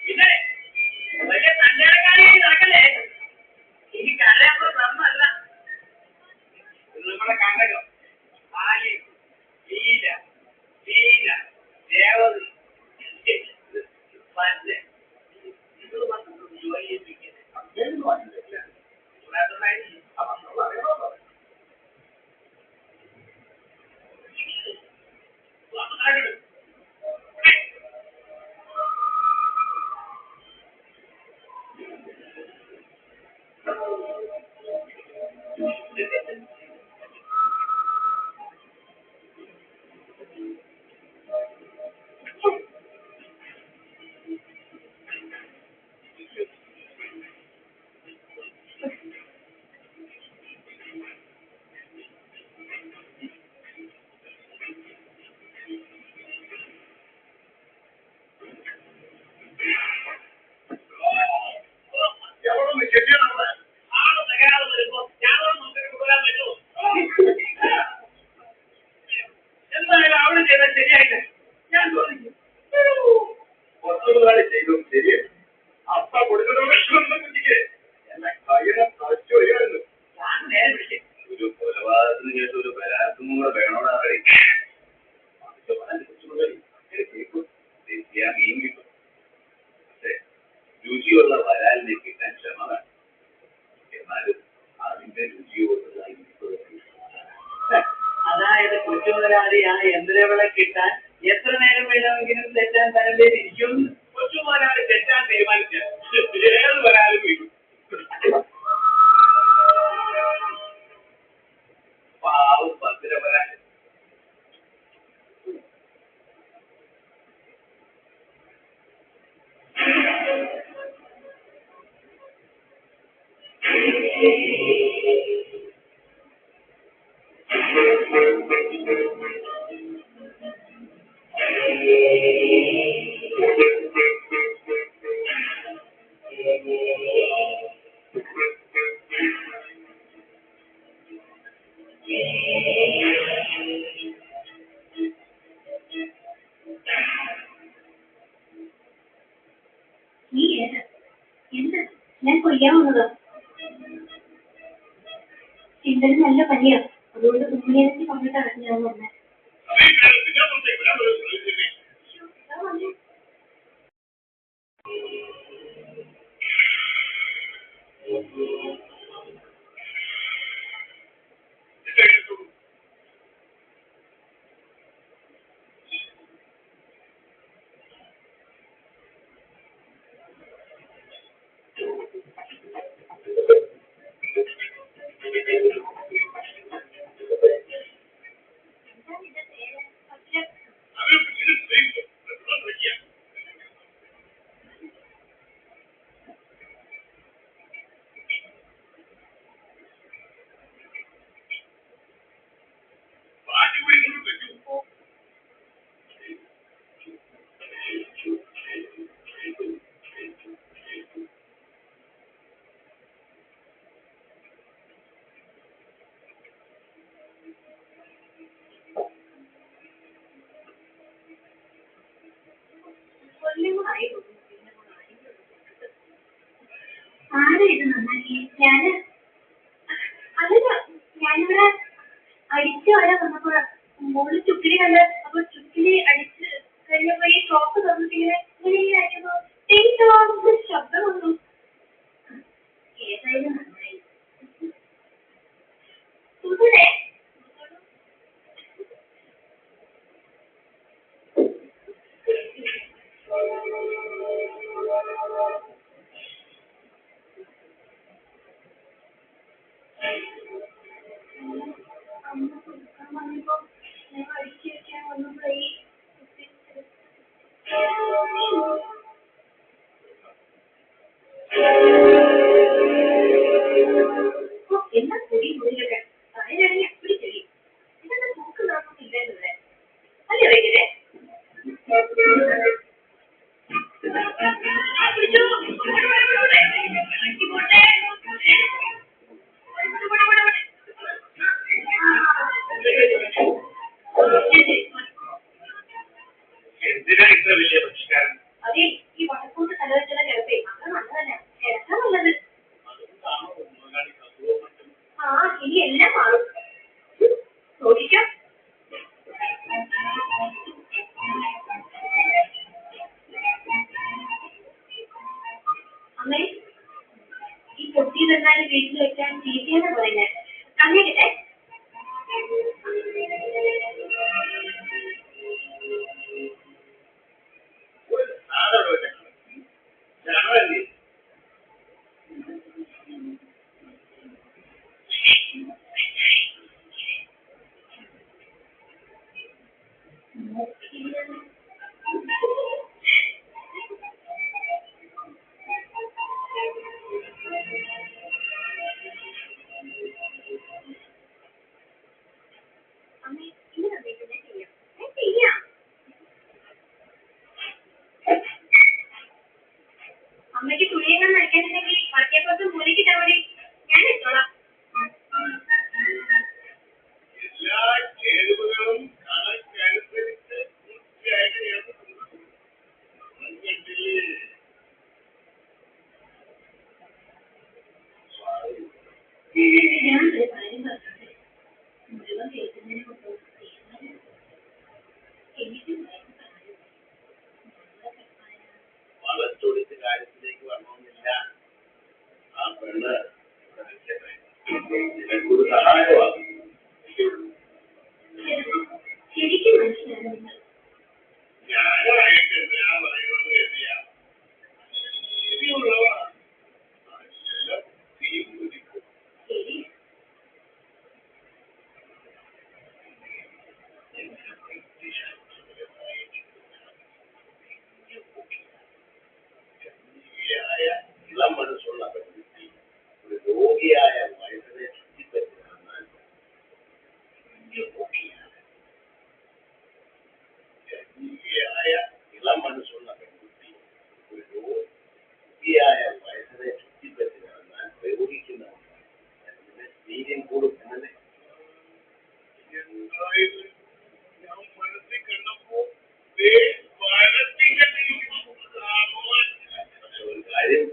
പിന്നെ വലിയ കല്യാണക്കാരിയായി നടക്കല്ലേ? ഈ കല്യാണം നന്നല്ല. നമ്മുടെ കണ്ടകം ആലി ലീല ലീല ദേവതി പല്ല് ഇത് വന്ന് ജോലിപ്പിക്കുന്നത് എന്തായാലും അവിടെ ചെയ്താൽ ശരിയായില്ല. ഞാൻ ചോദിക്കും ചെയ്തും ശരിയല്ല. അപ്പ കൊടുക്കുന്ന കുട്ടിക്ക് എന്നെ കയ്യിലെ തച്ചു വരികയായിരുന്നു. ഞാൻ നേരെ വിളിക്കും. ഒരു കൊലപാതകത്തിന് ശേഷം ഒരു ബലാത്സംഗം കൂടെ വേണോടാ റെഡി. മീൻ കിട്ടും. പക്ഷേ രുചിയുള്ള വരാലിനെ കിട്ടാൻ ക്ഷമ വേണം. എന്നാലും അതിന്റെ രുചിയോടുള്ളതായി അതായത് കൊച്ചുമുതലാളി ആ യന്ത്രവിള കിട്ടാൻ എത്ര നേരം വേണമെങ്കിലും തെറ്റാൻ തരേണ്ടിയിരിക്കും. കൊച്ചുമുതലാളി തെറ്റാൻ തീരുമാനിച്ചാൽ ഏത് വരാലും വീഴും. പാവം ഭദ്ര വരാൻ. ഞാൻ കൊയ്യാവുന്നതാ. ചിന്തന് നല്ല പനിയാ. അതുകൊണ്ട് കുഞ്ഞിനെ കൊണ്ടിട്ടാണ് ഞാൻ വന്നത്. ആരാ ഇത് നന്നാക്കി? ഞാനിവിടെ അടിച്ചു വരാൻ വന്നപ്പോ മോള് ചുക്കിലി കണ്ട്. അപ്പൊ ചുക്കിലി അടിച്ച് കഴിഞ്ഞപ്പോ ഈ ഷോപ്പ് തുറന്നിട്ടിങ്ങനെ ഇങ്ങനെ ശബ്ദം വന്നു. ഏതായാലും നന്നായി. സുഖേ എന്നാ പൊടി മുറിയിലൊക്കെ അതിനിടയിൽ ചീത്തയെന്ന് പറയുന്നത്. കണ്ണേക്കട്ടെ. അമ്മയ്ക്ക് തുണിയെല്ലാം നനയ്ക്കാനുണ്ടെങ്കിൽ മറ്റേപ്പുറത്ത് മൂലയ്ക്കിട്ടാ മതി. ഞാൻ എടുത്തോളാം. എല്ലാ ചേരുവകളും കണക്കനുസരിച്ച് വൃത്തിയായിട്ട് ചേർത്തിട്ടുണ്ട്. ഞാനൊരു കാര്യം പറഞ്ഞോട്ടെ. മുഴുവൻ കേൾക്കുന്നതിന് മുമ്പ് എനിക്കും വളച്ചൊടിച്ച് കാര്യത്തിലേക്ക് വരണമെന്നില്ല. ആ പെണ്ണ് നിനക്കൊരു സഹായമാകും. ശരിക്കും മനസ്സിലാകുന്നില്ല. ഞാനായിട്ട് എന്തിനാ പറയുന്നത് കരുതിയാ? ശരിയുള്ളവളാ. നല്ല ബുദ്ധിയും ഒരിക്കും. ശരി. ഇളം മനസ്സുള്ള പെൺകുട്ടി ഒരു രോഗിയായ വയസ്സിനെ ചുറ്റിപ്പറ്റിയാൽ ഇളം മനസ്സുള്ള പെൺകുട്ടി ഒരു രോഗിയായ വയസ്സിനെ ചുറ്റിപ്പറ്റിയാൽ പ്രയോഗിക്കുന്നവർക്ക് വീര്യം കൂടും എന്നല്ലേ? എന്തായാലും ഞാൻ മനസ്സിൽ കണ്ടപ്പോ ഒരു കാര്യം